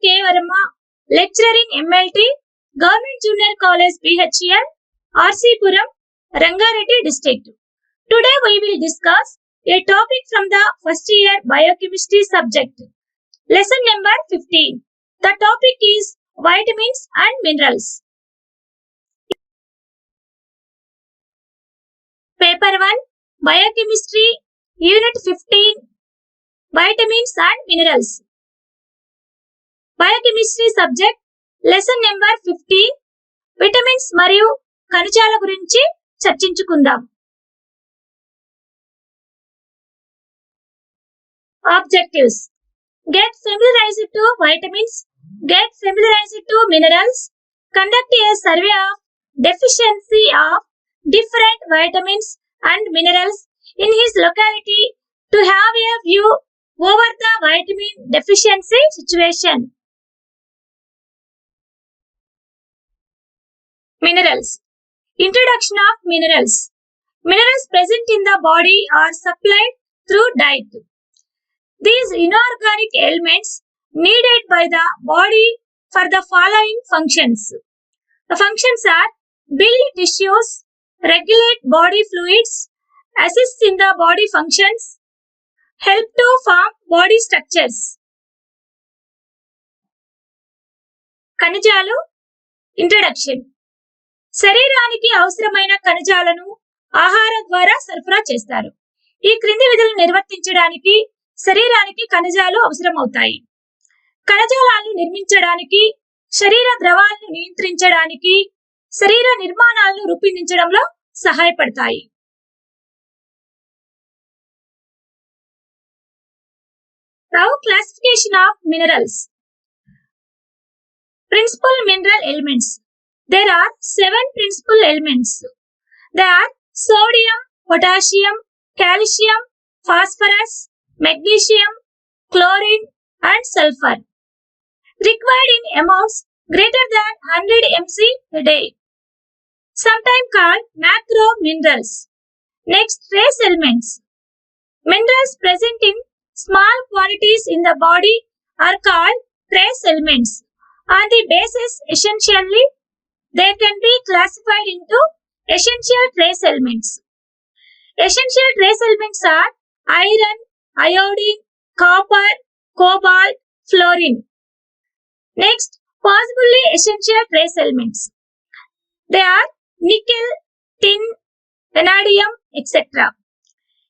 K. Varma, lecturer in MLT, Government Junior College BHEL, RC Puram, Rangareddy District. Today we will discuss a topic from the first year biochemistry subject. Lesson number 15. The topic is vitamins and minerals. Paper 1, Biochemistry, Unit 15, Vitamins and Minerals. Biochemistry subject, lesson number 15, Vitamins మరియు ఖనిజాల గురించి చర్చించుకుందాం. Objectives: get familiarized to vitamins, get familiarized to minerals, conduct a survey of deficiency of different vitamins and minerals in his locality to have a view over the vitamin deficiency situation. Minerals. Introduction of minerals. Minerals present in the body are supplied through diet. These inorganic elements needed by the body for the following functions. The functions are build tissues, regulate body fluids, assist in the body functions, help to form body structures. ఖనిజాలు. Introduction. శరీరానికి అవసరమైన ఖనిజాలను ఆహారం ద్వారా సరఫరా చేస్తారు. ఈ క్రింది విధులను నిర్వర్తించడానికి శరీరానికి ఖనిజాలు అవసరమవుతాయి. కణజాలాలను నిర్మించడానికి, శరీర ద్రవాలను నియంత్రించడానికి, శరీర నిర్మాణాలను రూపొందించడంలో సహాయపడతాయి. Now classification of minerals. Principal mineral elements. There are 7 principal elements. They are sodium, potassium, calcium, phosphorus, magnesium, chlorine and sulfur. Required in amounts greater than 100 mc a day. Sometimes called macro minerals. Next, trace elements. Minerals present in small quantities in the body are called trace elements. On the basis essentially, they can be classified into essential trace elements. Essential trace elements are iron, iodine, copper, cobalt, fluorine. Next, possibly essential trace elements. They are nickel, tin, vanadium, etc.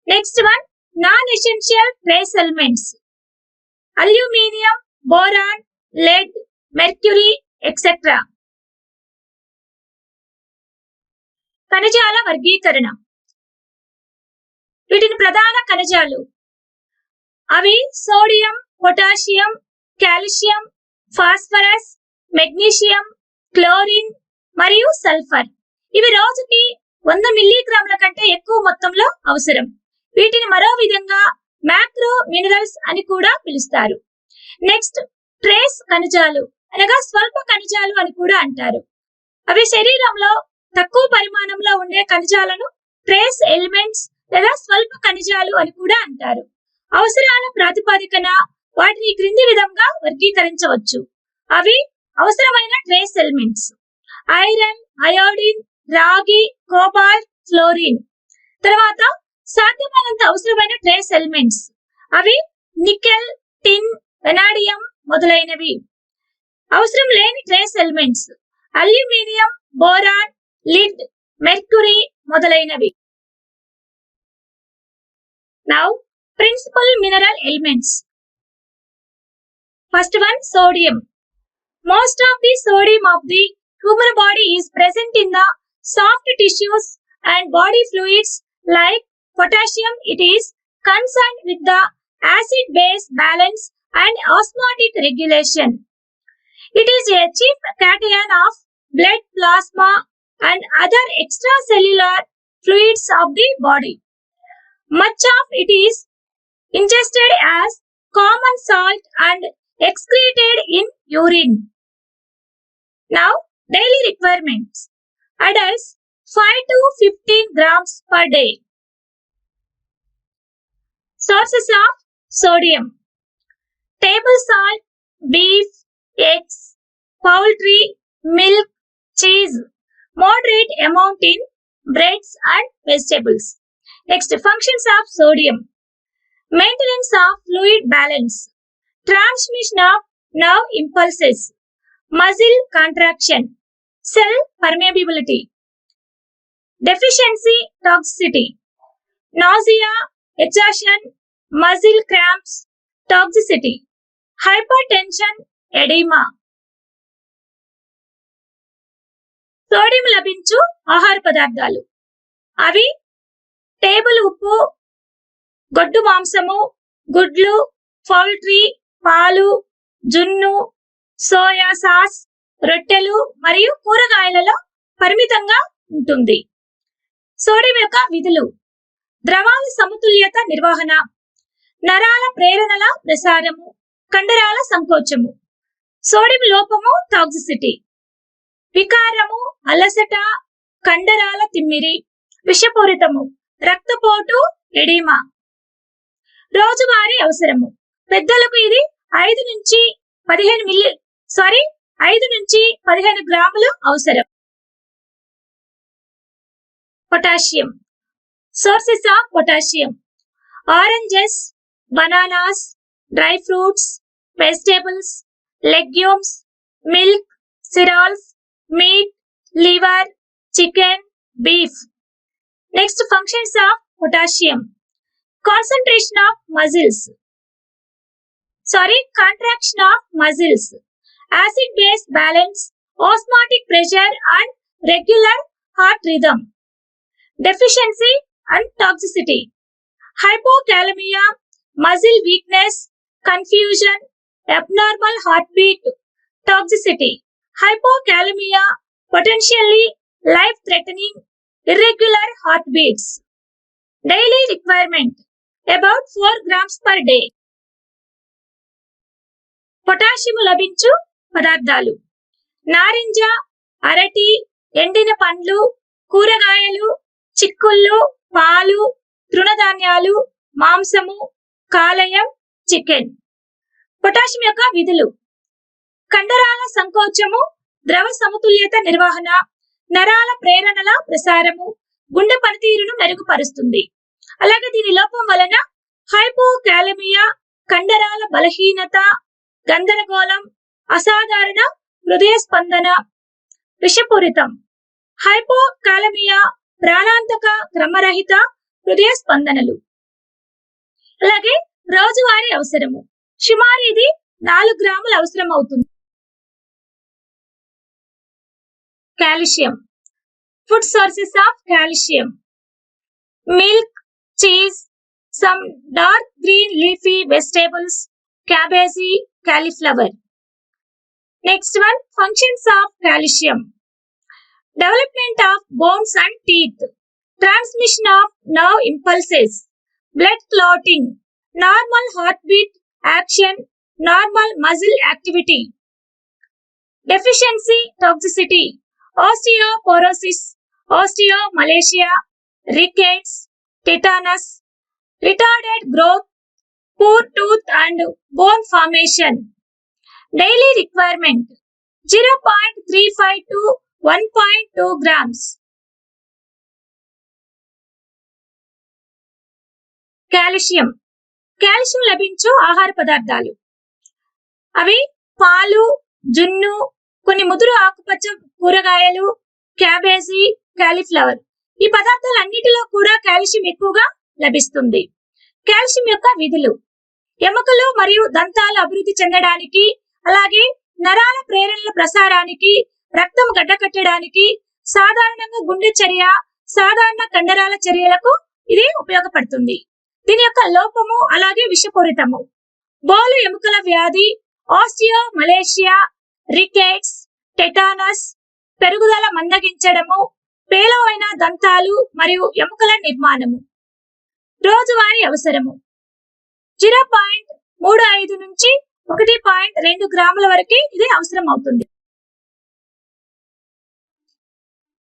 Next one, non-essential trace elements. Aluminium, boron, lead, mercury, etc. ఖనిజాల వర్గీకరణ. వీటిని ప్రధాన ఖనిజాలు. అవి sodium, potassium, calcium, phosphorus, magnesium, chlorine మరియు sulphur. ఇవి రోజుకి 100 మిల్లీగ్రాముల కంటే ఎక్కువ మొత్తంలో అవసరం. వీటిని మరో విధంగా మ్యాక్రో మినరల్స్ అని కూడా పిలుస్తారు. నెక్స్ట్, ట్రేస్ ఖనిజాలు అనగా స్వల్ప ఖనిజాలు అని కూడా అంటారు. అవి శరీరంలో తక్కువ పరిమాణంలో ఉండే ఖనిజాలను ట్రేస్ ఎలిమెంట్స్ లేదా స్వల్ప ఖనిజాలు అని కూడా అంటారు. అవసరాల ప్రాతిపదికన వాటిని క్రింది విధంగా వర్గీకరించవచ్చు. అవి అవసరమైన ట్రేస్ ఎలిమెంట్స్: ఐరన్, అయోడిన్, రాగి, కోబాల్ట్, ఫ్లోరిన్. తర్వాత సాధ్యమైనంత అవసరమైన ట్రేస్ ఎలిమెంట్స్. అవి నికెల్, టిన్, వెనాడియం మొదలైనవి. అవసరం లేని trace elements: aluminium, boron, lid, mercury మొదలైనవి. Now, principal mineral elements. First one, sodium. Most of the sodium of the human body is present in the soft tissues and body fluids. Like potassium, it is concerned with the acid-base balance and osmotic regulation. It is a chief cation of blood, plasma and other extracellular fluids of the body. Much of it is ingested as common salt and excreted in urine. Now, daily requirements. Adults 5 to 15 grams per day. Sources of sodium: table salt, beef, eggs, poultry, milk, cheese. Moderate amount in breads and vegetables. Next, functions of sodium. Maintenance of fluid balance. Transmission of nerve impulses. Muscle contraction. Cell permeability. Deficiency toxicity. Nausea, exhaustion, muscle cramps, toxicity. Hypertension, edema. Sodium లభించు ఆహార పదార్థాలు అవి table ఉప్పు, గొడ్డు మాంసము, గుడ్లు, poultry, పాలు, జున్ను, సోయా సాస్, రొట్టెలు మరియు కూరగాయలలో పరిమితంగా ఉంటుంది. సోడియం యొక్క విధులు: ద్రవాల సమతుల్యత నిర్వహణ, నరాల ప్రేరణల ప్రసారము, కండరాల సంకోచము. సోడియం లోపము టాక్సిసిటీ, వికారము, అలసట, కండరాల తిమ్మిరి, విషపూరితము, రక్తపోటు, ఎడిమా. రోజువారీ అవసరము: పెద్దలకు ఇది 5 నుంచి 15 గ్రాములు అవసరం. Potassium. Sources of potassium: oranges, bananas, dry fruits, vegetables, legumes, milk, cereals, meat, liver, chicken, beef. Next, functions of potassium. Concentration of muscles. Contraction of muscles. Acid-base balance, osmotic pressure and regular heart rhythm. Deficiency and toxicity. Hypokalemia, muscle weakness, confusion, abnormal heartbeat, toxicity. Hypokalemia, potentially life-threatening, irregular heartbeats. Daily requirement, about 4 grams per day. Potassium లభించు పదార్థాలు: నారింజ, అరటి, ఎండిన పండ్లు, కూరగాయలు, చిక్కుళ్ళు, పాలు, తృణధాన్యాలు, మాంసము, కాలేయం, చికెన్. పొటాషియం యొక్క విధులు: కండరాల సంకోచము, ద్రవ సమతుల్యత నిర్వహణ, నరాల ప్రేరణల ప్రసారము, గుండె పనితీరును మెరుగుపరుస్తుంది. అలాగే దీని లోపం వలన హైపోకాలమియా, కండరాల బలహీనత, గందరగోళం, అసాధారణ హృదయ స్పందన, విషపూరితం. హైపోకాలమియా, ప్రాణాంతక క్రమరహిత హృదయ స్పందనలు. అలాగే రోజువారీ అవసరము: సుమారు ఇది 4 గ్రాములు అవసరం అవుతుంది. Calcium. Food sources of calcium: milk, cheese, some dark green leafy vegetables, cabbage, cauliflower. Next one, functions of calcium: development of bones and teeth, transmission of nerve impulses, blood clotting, normal heartbeat action, normal muscle activity. Deficiency toxicity: osteoporosis, osteomalacia, rickets, tetanus, retarded growth, poor tooth and bone formation. Daily requirement: 0.35 to 1.2 grams. Calcium. Calcium లభించు ఆహార పదార్థాలు అవి పాలు, జున్ను, కొన్ని ముదురు ఆకుపచ్చ కూరగాయలు, cabbage, cauliflower. ఈ పదార్థాలన్నిటిలో కూడా కాల్షియం ఎక్కువగా లభిస్తుంది. కాల్షియం యొక్క విధులు: ఎముకలు మరియు దంతాలు అభివృద్ధి చెందడానికి, అలాగే నరాల ప్రేరణల ప్రసారానికి, రక్తం గడ్డకట్టడానికి, సాధారణంగా గుండె చర్య, సాధారణ కండరాల చర్యలకు ఇది ఉపయోగపడుతుంది. దీని యొక్క లోపము అలాగే విషపూరితము. బోలు ఎముకల వ్యాధి, ఆస్టియోమలేషియా, రికెట్స్, టెటానస్, పెరుగుదల మందగించడము, పేలవమైన దంతాలు మరియు ఎముకల నిర్మాణము. రోజువారీ అవసరము: 0.35 నుంచి 1.2 గ్రాముల వరకు ఇది అవసరం అవుతుంది.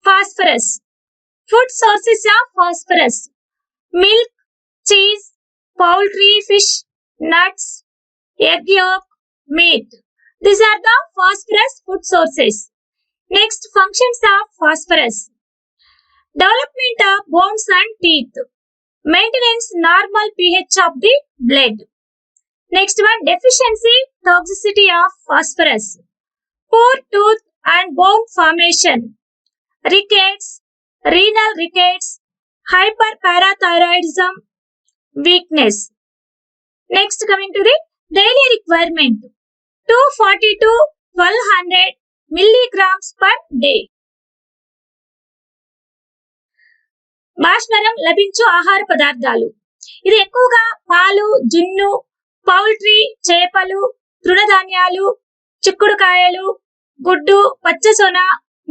Phosphorus. Food sources of phosphorus: milk, cheese, poultry, fish, nuts, egg yolk, meat. These are the phosphorus food sources. Next, functions of phosphorus. Development of bones and teeth. Maintenance normal pH of the blood. Next one, deficiency, toxicity of phosphorus. Poor tooth and bone formation. Rickets, renal rickets, hyperparathyroidism, weakness. Next, coming to the daily requirement. 240 to 1200 milligrams per day. భాస్వరం లభించు ఆహార పదార్థాలు. ఇది ఎక్కువగా పాలు, జున్ను, poultry, చేపలు, తృణధాన్యాలు, చిక్కుడుకాయలు, గుడ్డు, పచ్చసొన,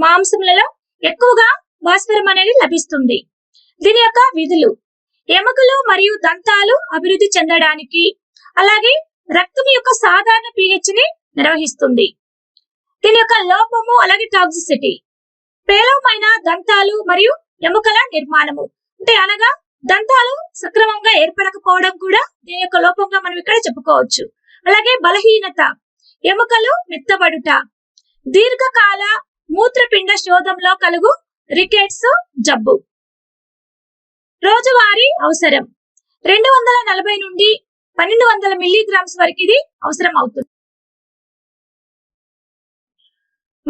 మాంసములలో ఎక్కువగా భాస్వరం అనేది లభిస్తుంది. దీని యొక్క విధులు: ఎముకలు మరియు దంతాలు అభివృద్ధి చెందడానికి, అలాగే రక్తం యొక్క సాధారణ pH ని నిర్వహిస్తుంది. దీని యొక్క లోపము అలాగే టాక్సిసిటీ, పేలవమైన దంతాలు మరియు ఎముకల నిర్మాణము, అంటే అనగా దంతాలు సక్రమంగా ఏర్పడకపోవడం కూడా దీని యొక్క లోపంగా మనం ఇక్కడ చెప్పుకోవచ్చు. అలాగే బలహీనత, ఎముకలు మెత్తబడుట, దీర్ఘకాల మూత్రపిండ శోధంలో కలుగు రికెట్స్ జబ్బు. రోజువారీ అవసరం 240 నుండి 1200 మిల్లీగ్రామ్స్ వరకు ఇది అవసరం అవుతుంది.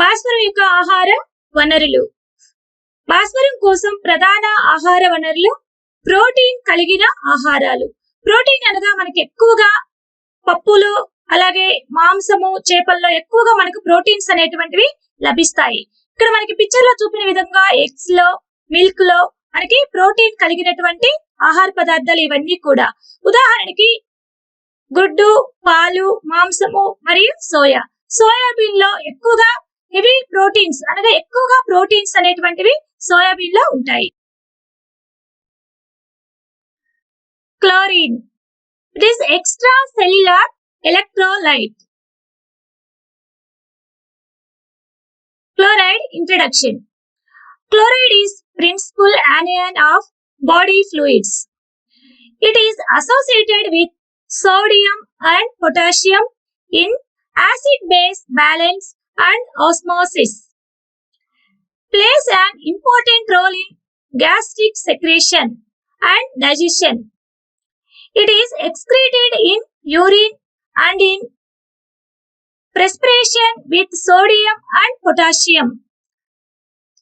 భాస్వరం యొక్క ఆహార వనరులు. భాస్వరం కోసం ప్రధాన ఆహార వనరులు ప్రోటీన్ కలిగిన ఆహారాలు. ప్రోటీన్ అనగా మనకి ఎక్కువగా పప్పులు, అలాగే మాంసము, చేపల్లో ఎక్కువగా మనకు ప్రోటీన్స్ అనేటువంటివి లభిస్తాయి. ఇక్కడ మనకి పిక్చర్ లో చూపిన విధంగా ఎగ్స్ లో, మిల్క్ లో మనకి ప్రోటీన్ కలిగినటువంటి ఆహార పదార్థాలు ఇవన్నీ కూడా. ఉదాహరణకి గుడ్డు, పాలు, మాంసము మరియు సోయా. సోయాబీన్ లో ఎక్కువగా హెవీ ప్రోటీన్స్ అనగా ఎక్కువగా ప్రోటీన్స్ అనేటువంటివి సోయాబీన్ లో ఉంటాయి. Chlorine. It is extra cellular electrolyte. Chloride introduction. Chloride is principal anion of body fluids. It is associated with sodium and potassium in acid-base balance and osmosis. Plays an important role in gastric secretion and digestion. It is excreted in urine and in perspiration with sodium and potassium.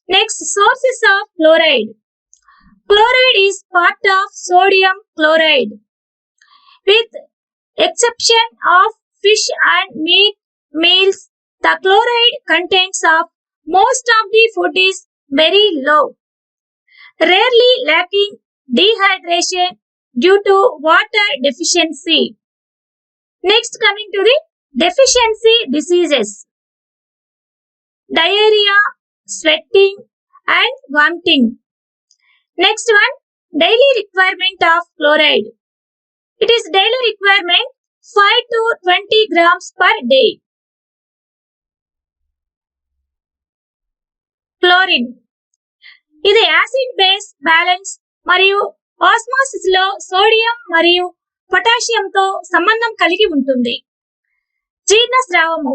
Next, sources of chloride. Chloride is part of sodium chloride. With exception of fish and meat meals, the chloride contents of most of the food is very low, rarely lacking dehydration due to water deficiency. Next, coming to the deficiency diseases. Diarrhea, sweating and vomiting. Next one, daily requirement of chloride. It is daily requirement 5 to 20 grams per day. Chlorine. ఇది acid base balance మరియు osmosis లో sodium మరియు పొటాషియంతో సంబంధం కలిగి ఉంటుంది. జీర్ణస్రావము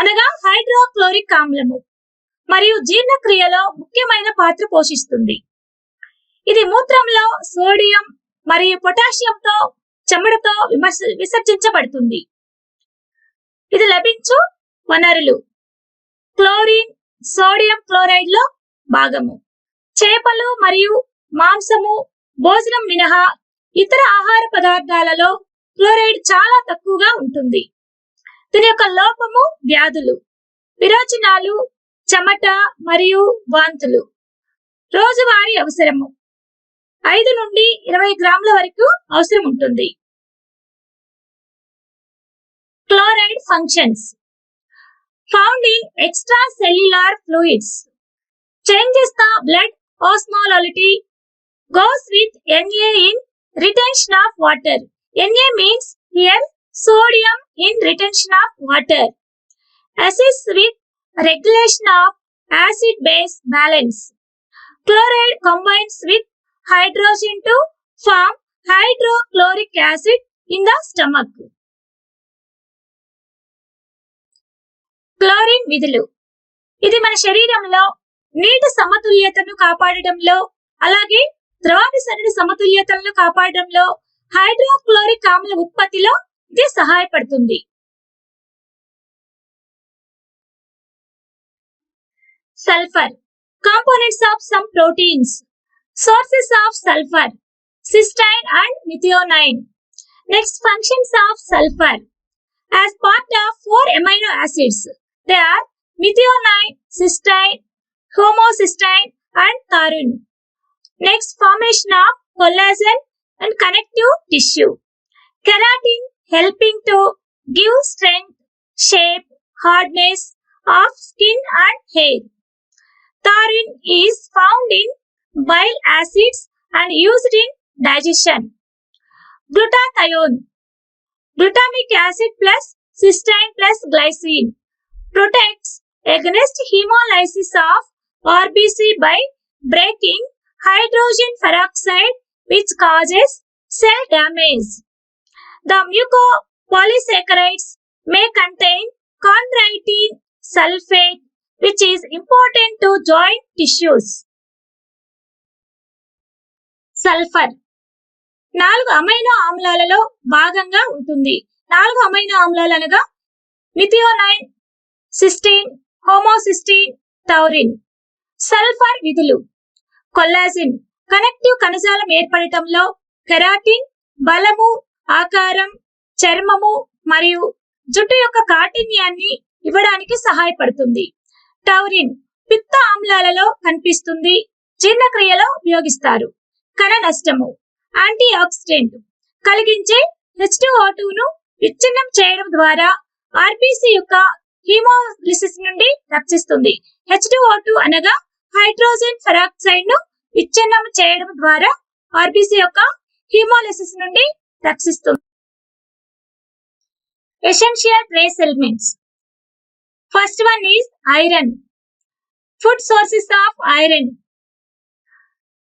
అనగా hydrochloric ఆమ్లము మరియు జీర్ణక్రియలో ముఖ్యమైన పాత్ర పోషిస్తుంది. ఇది మూత్రంలో సోడియం మరియు పొటాషియంతో చెమటతో విసర్జించబడుతుంది. ఇది లభించు వనరులు: క్లోరిన్ సోడియం క్లోరైడ్ లో భాగము. చేపలు మరియు మాంసము, భోజనం మినహా ఇతర ఆహార పదార్థాలలో క్లోరైడ్ చాలా తక్కువగా ఉంటుంది. దీని యొక్క లోపము వ్యాధులు, విరోచనాలు, చెమట మరియు వాంతులు. రోజువారీ అవసరము 5 నుండి 20 గ్రాముల వరకు అవసరం ఉంటుంది. Chloride functions. Found in extracellular fluids. Changes the blood osmolality. Goes with Na in retention of water. Na means here sodium in retention of water. Assists with regulation of acid-base balance. Chloride combines with hydrogen to form hydrochloric acid in the stomach. Chlorine విధులు. ఇది మన శరీరంలో నీటి సమతుల్యతను కాపాడడంలో, అలాగే ద్రవాభిసరణ సమతుల్యతలను కాపాడడంలో, hydrochloric ఆమ్ల ఉత్పత్తిలో ఇది సహాయపడుతుంది. Sulfur. Components of some proteins. Sources of sulfur. Cysteine and methionine. Next, functions of sulfur. As part of 4 amino acids, they are methionine, cysteine, homocysteine and taurine. Next, formation of collagen and connective tissue. Keratin helping to give strength, shape, hardness of skin and hair. Taurine is found in bile acids and used in digestion. Glutathione. Glutamic acid plus cysteine plus glycine protects against hemolysis of RBC by breaking hydrogen peroxide, which causes cell damage. The mucopolysaccharides may contain chondroitin sulfate, which is important to joint tissues. Sulfur 4 amino ఆమ్లాలలో భాగంగా ఉంటుంది. 4 amino ఆమ్లాలు అనగా methionine, cysteine, homocysteine, taurine. Sulphur విధులు. Collagen connective కణజాలం ఏర్పడటంలో, keratin బలము, ఆకారం, చర్మము మరియు జుట్టు యొక్క కాఠిన్యాన్ని ఇవ్వడానికి సహాయపడుతుంది. టౌరిన్ పిత్త ఆమ్లాలలో కనిపిస్తుంది, జీర్ణక్రియలో ఉపయోగిస్తారు. కణ నష్టము యాంటీ ఆక్సిడెంట్ కలిగించే H2O2ను విచ్ఛిన్నం చేయడం ద్వారా ఆర్బీసీ యొక్క హీమోలిసిస్ నుండి రక్షిస్తుంది. H2O2 అనగా హైడ్రోజన్ పెరాక్సైడ్ ను విచ్ఛిన్నం చేయడం ద్వారా ఆర్బీసీ యొక్క హీమోలిసిస్ నుండి రక్షిస్తుంది. Essential trace elements. First one is iron. Food sources of iron.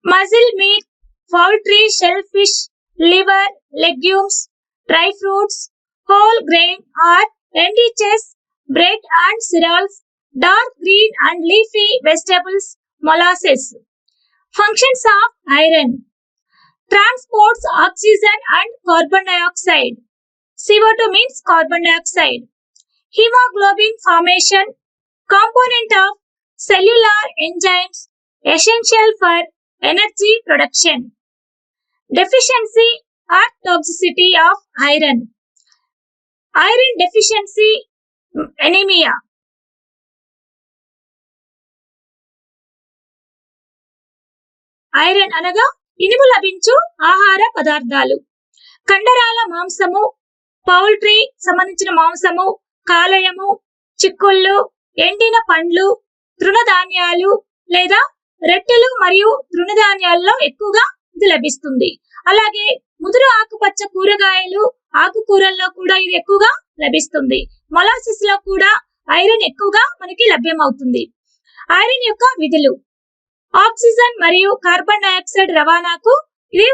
Mussel meat, poultry, shellfish, liver, legumes, dry fruits, whole grain or enriches, bread and cereals, dark green and leafy vegetables, molasses. Functions of iron. Transports oxygen and carbon dioxide. CO2 means carbon dioxide. Hemoglobin formation, component of cellular enzymes, essential for energy production. Deficiency or toxicity of iron. Iron deficiency, anemia. Iron అనగా ఇనుము లభించు ఆహార పదార్థాలు. కండరాల మాంసము, poultry సంబంధించిన మాంసము, కాలేయము, చిక్కుళ్ళు, ఎండిన పండ్లు, తృణధాన్యాలు లేదా రొట్టెలు మరియు తృణధాన్యాల్లో ఎక్కువగా ఇది లభిస్తుంది. అలాగే ముదురు ఆకుపచ్చ కూరగాయలు, ఆకుకూరల్లో కూడా ఇది ఎక్కువగా లభిస్తుంది. మొలాసిస్ లో కూడా ఐరన్ ఎక్కువగా మనకి లభ్యమవుతుంది. ఐరన్ యొక్క విధులు. ఆక్సిజన్ మరియు కార్బన్ డయాక్సైడ్ రవాణాకు ఇది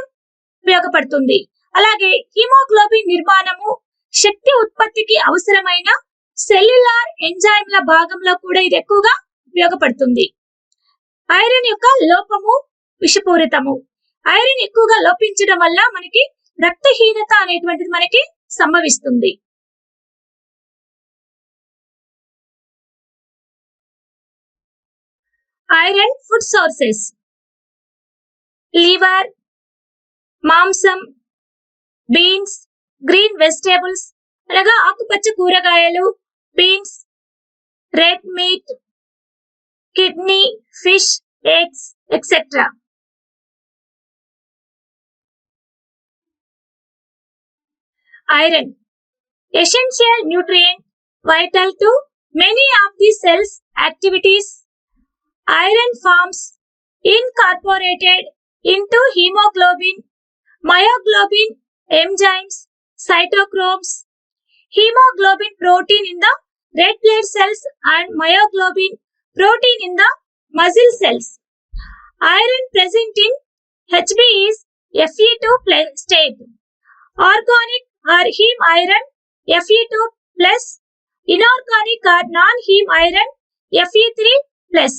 ఉపయోగపడుతుంది. అలాగే హిమోగ్లోబిన్ నిర్మాణము, శక్తి ఉత్పత్తికి అవసరమైన సెల్యులార్ ఎంజైమ్ల భాగంలో కూడా ఇది ఎక్కువగా ఉపయోగపడుతుంది. ఐరన్ యొక్క లోపము విషపూరితము. ఐరన్ ఎక్కువగా లోపించడం వల్ల మనకి రక్తహీనత అనేటువంటిది మనకి సంభవిస్తుంది. Iron food sources. లివర్, మాంసం, బీన్స్, గ్రీన్ వెజిటేబుల్స్ అనగా ఆకుపచ్చ కూరగాయలు, beans, red meat, kidney, fish, eggs etcetera. Iron, essential nutrient vital to many of the cell's activities. Iron forms incorporated into hemoglobin, myoglobin, enzymes, cytochromes. Hemoglobin protein in the red blood cells and myoglobin protein in the muscle cells. Iron present in Hb is Fe2 state. Organic or heme iron Fe2 plus inorganic or non-heme iron Fe3+.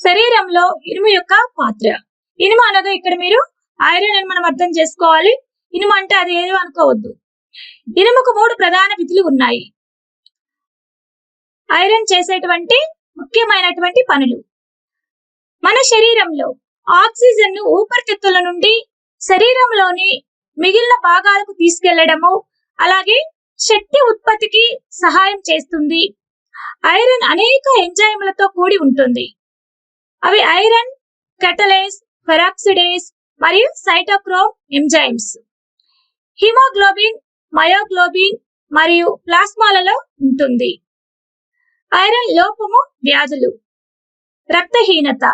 శరీరంలో ఇనుము యొక్క పాత్ర. ఇనుము అనగా ఇక్కడ మీరు iron అని మనం అర్థం చేసుకోవాలి. ఇనుము అంటే అది ఏదో అనుకోవద్దు. ఇనుముకు 3 ప్రధాన విధులు ఉన్నాయి. ఐరన్ చేసేటువంటి ముఖ్యమైనటువంటి పనులు. మన శరీరంలో ఆక్సిజన్ ను ఊపిరితిత్తుల నుండి శరీరంలోని మిగిలిన భాగాలకు తీసుకెళ్లడము, అలాగే శక్తి ఉత్పత్తికి సహాయం చేస్తుంది. ఐరన్ అనేక ఎంజైమ్లతో కూడి ఉంటుంది. అవి ఐరన్ కెటలేస్, పెరాక్సిడేస్ మరియు సైటోక్రోమ్ ఎంజైమ్స్. హిమోగ్లోబిన్, మయోగ్లోబిన్ మరియు ప్లాస్మాలలో ఉంటుంది. ఐరన్ లోపము వ్యాధులు. రక్తహీనత.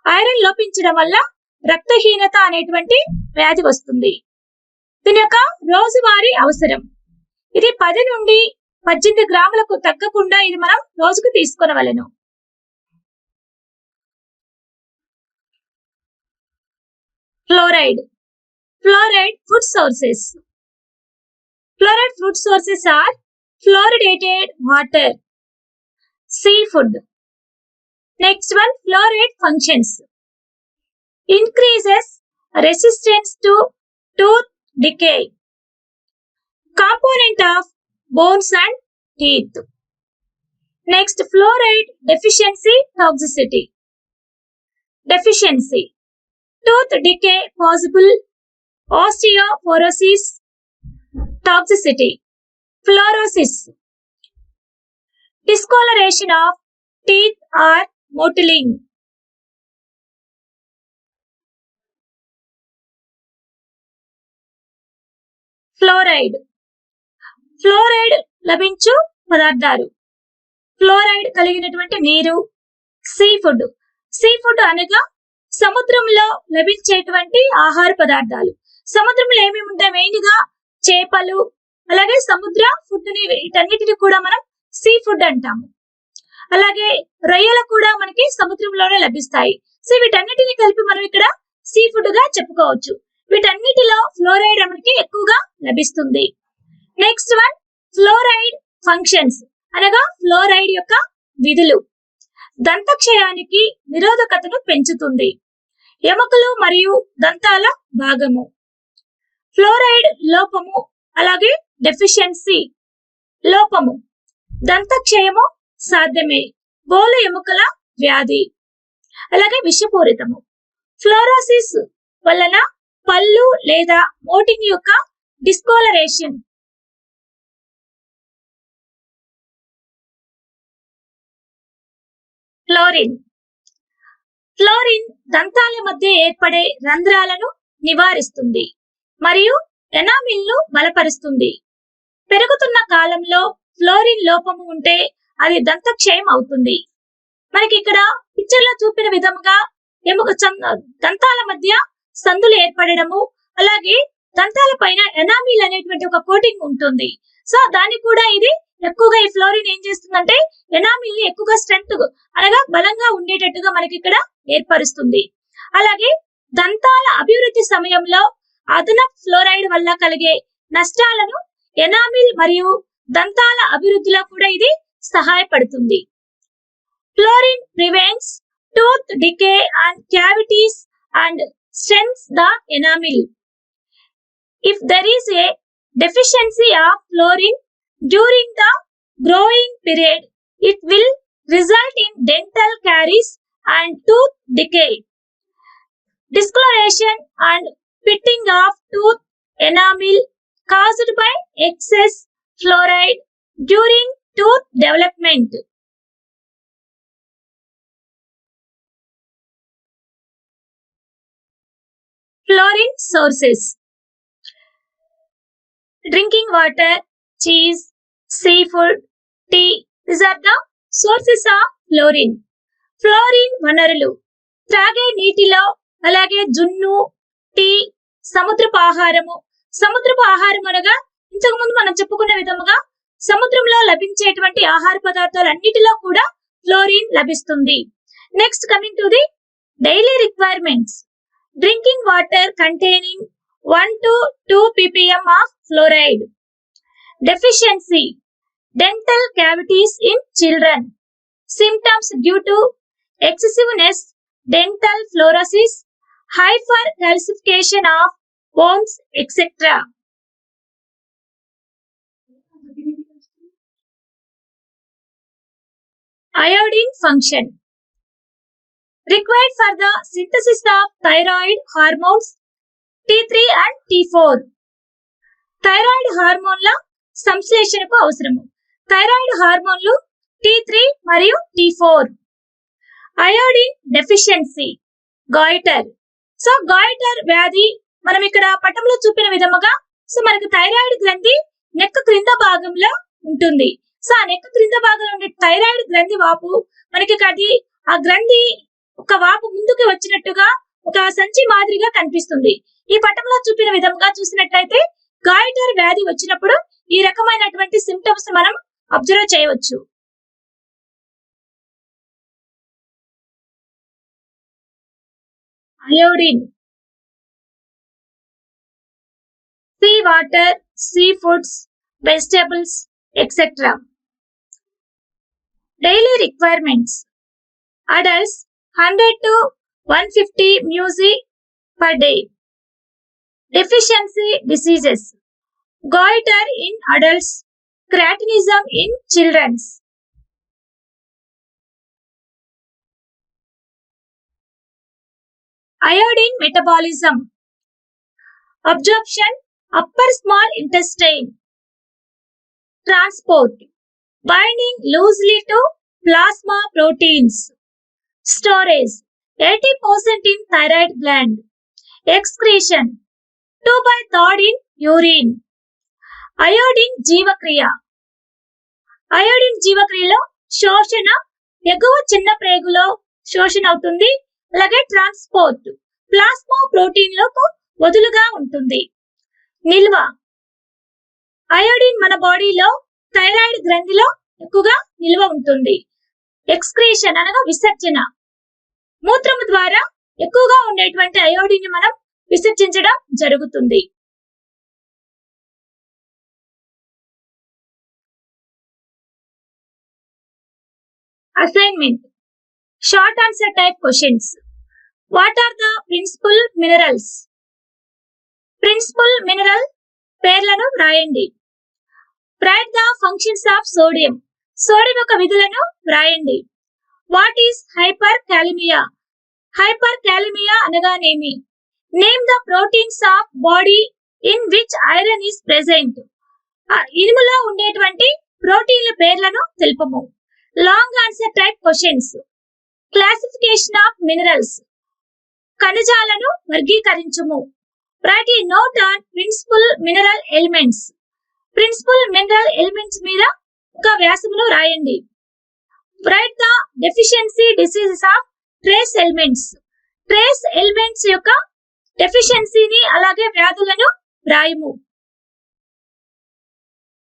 ఐరన్ లోపించడం వల్ల రక్తహీనత అనేటువంటి వ్యాధి వస్తుంది. దీని యొక్క రోజువారీ అవసరం. ఇది 10 నుండి 18 గ్రాములకు తగ్గకుండా ఇది మనం రోజుకు తీసుకొనవలెను. Fluoride. Fluoride food sources. Fluoride food sources are fluoridated water, seafood. Next one, fluoride functions. Increases resistance to tooth decay. Component of bones and teeth. Next, fluoride deficiency toxicity. Deficiency. Tooth decay possible. Osteoporosis. Toxicity. Fluorosis. Discoloration of teeth or mottling. Fluoride. Fluoride లభించు పదార్థాలు. Fluoride కలిగినటువంటి నీరు. Seafood. Seafood అనగా సముద్రంలో లభించేటువంటి ఆహార పదార్థాలు. సముద్రంలో ఏమేమి ఉంటాయి? మెయిన్ గా చేపలు, అలాగే సముద్ర ఫుడ్ ని, వీటన్నిటిని కూడా మనం సీ ఫుడ్ అంటాము. అలాగే రొయ్యలు కూడా మనకి సముద్రంలోనే లభిస్తాయి. సో వీటన్నిటిని కలిపి మనం ఇక్కడ సీ ఫుడ్ గా చెప్పుకోవచ్చు. వీటన్నిటిలో ఫ్లోరైడ్ మనకి ఎక్కువగా లభిస్తుంది. నెక్స్ట్ వన్, ఫ్లోరైడ్ ఫంక్షన్స్ అనగా ఫ్లోరైడ్ యొక్క విధులు. దంతక్షయానికి నిరోధకతను పెంచుతుంది. ఎముకలు మరియు దంతాల భాగము. ఫ్లోరైడ్ లోపము, అలాగే డెఫిషియన్సీ లోపము. దంతక్షయము సాధ్యమే. బోలు ఎముకల వ్యాధి, అలాగే విషపూరితము. ఫ్లోరోసిస్ వలన పళ్ళు లేదా మోటింగ్ యొక్క డిస్కోలరేషన్. ఫ్లోరిన్. ఫ్లోరిన్ దంతాల మధ్య ఏర్పడే రంధ్రాలను నివారిస్తుంది మరియు ఎనామిల్ ను బలపరుస్తుంది. పెరుగుతున్న కాలంలో ఫ్లోరిన్ లోపము ఉంటే అది దంతక్షయం అవుతుంది. మనకి ఇక్కడ పిక్చర్ లో చూపిన విధముగా దంతాల మధ్య సందులు ఏర్పడము, అలాగే దంతాల పైన ఎనామిల్ అనేటువంటి ఒక కోటింగ్ ఉంటుంది. సో దాన్ని కూడా ఇది ఎక్కువగా ఈ ఫ్లోరిన్ ఏం చేస్తుందంటే ఎనామిల్ ని ఎక్కువగా స్ట్రెంత్ అనగా బలంగా ఉండేటట్టుగా మనకి ఇక్కడ ఏర్పరుస్తుంది. అలాగే దంతాల అభివృద్ధి సమయంలో అదనపు ఫ్లోరైడ్ వల్ల కలిగే నష్టాలను ఎనామిల్ మరియు దంతాల అభివృద్ధిలో కూడా ఇది సహాయపడుతుంది. Fluorine prevents tooth decay and cavities and strengthens the enamel. If there is a deficiency of fluorine during the growing period, it will result in dental caries and tooth decay, discoloration and pitting of tooth enamel caused by excess fluoride during tooth development. Fluorine sources. Drinking water, cheese, seafood, tea. These are the sources of fluorine. Fluorine వనరులు. త్రాగే నీటిలో, అలాగే జున్ను, tea, సముద్రపు ఆహారము. సముద్రపు ఆహారం అనగా ఇంతకు ముందు మనం చెప్పుకున్న విధముగా సముద్రంలో లభించేటువంటి ఆహార పదార్థాలు అన్నిటిలో కూడా ఫ్లోరిన్ లభిస్తుంది. Next coming to the daily requirements. Drinking water containing 1 to 2 ppm of fluoride. Deficiency: dental cavities in children. Symptoms due to excessiveness: dental fluorosis, hypercalcification of bones, etc. Iodine function: required for the synthesis of thyroid hormones T3 and T4. Thyroid హార్మోన్ల సంశ్లేషణకు అవసరము. Thyroid హార్మోన్లు T3 మరియు T4. Iodine deficiency, goitre. So goitre వ్యాధి మనం ఇక్కడ పటంలో చూపిన విధముగా సో మనకి థైరాయిడ్ గ్రంథి నెక్ క్రింద భాగంలో ఉంటుంది. సో ఆ నెక్ క్రింద భాగంలో ఉండే థైరాయిడ్ గ్రంథి వాపు మనకి అది ఆ గ్రంథి ఒక వాపు ముందుకు వచ్చినట్టుగా ఒక సంచి మాదిరిగా కనిపిస్తుంది. ఈ పటంలో చూపిన విధంగా చూసినట్లయితే గాయిటర్ వ్యాధి వచ్చినప్పుడు ఈ రకమైనటువంటి సింప్టమ్స్ మనం అబ్జర్వ్ చేయవచ్చు. Iodine: sea water, sea foods, vegetables, etcetera. Daily requirements: adults 100 to 150 μg per day. Deficiency diseases: goiter in adults, cretinism in children. Iodine metabolism: absorption, upper small intestine. Transport: binding loosely to plasma proteins. Storage: 80% in thyroid gland. Excretion: 2/3 in urine. Iodine జీవక్రియ: iodine జీవక్రియలో శోషణ ఎగువ చిన్న ప్రేగులో శోషణ అవుతుంది. అలాగే transport plasma ప్రోటీన్లకు వదులుగా ఉంటుంది. నిల్వ: అయోడిన్ మన బాడీలో థైరాయిడ్ గ్రంథిలో ఎక్కువగా నిల్వ ఉంటుంది. ఎక్స్క్రీషన్ అనగా విసర్జన, మూత్రము ద్వారా ఎక్కువగా ఉండేటువంటి అయోడిన్ మనం విసర్జించడం జరుగుతుంది. Assignment: short answer type questions. What are the principal minerals? Principal mineral పేర్లను వ్రాయండి. Write the functions of sodium. Sodium యొక్క విధులను వ్రాయండి. What is hyperkalaemia? Hyperkalaemia అనగానేమి? Name the proteins of body in which iron is present. ఇనుములో ఉండేటువంటి ప్రోటీన్ల పేర్లను తెలుపము. Long answer type questions. Classification of minerals. ఖనిజాలను వర్గీకరించుము. Write a note on principal mineral elements. Principal mineral elements మీద ఒక వ్యాసమును రాయండి. Right the deficiency diseases of trace elements. Trace elements యొక్క డెఫిషియన్సీని అలాగే వ్యాధులను రాయము.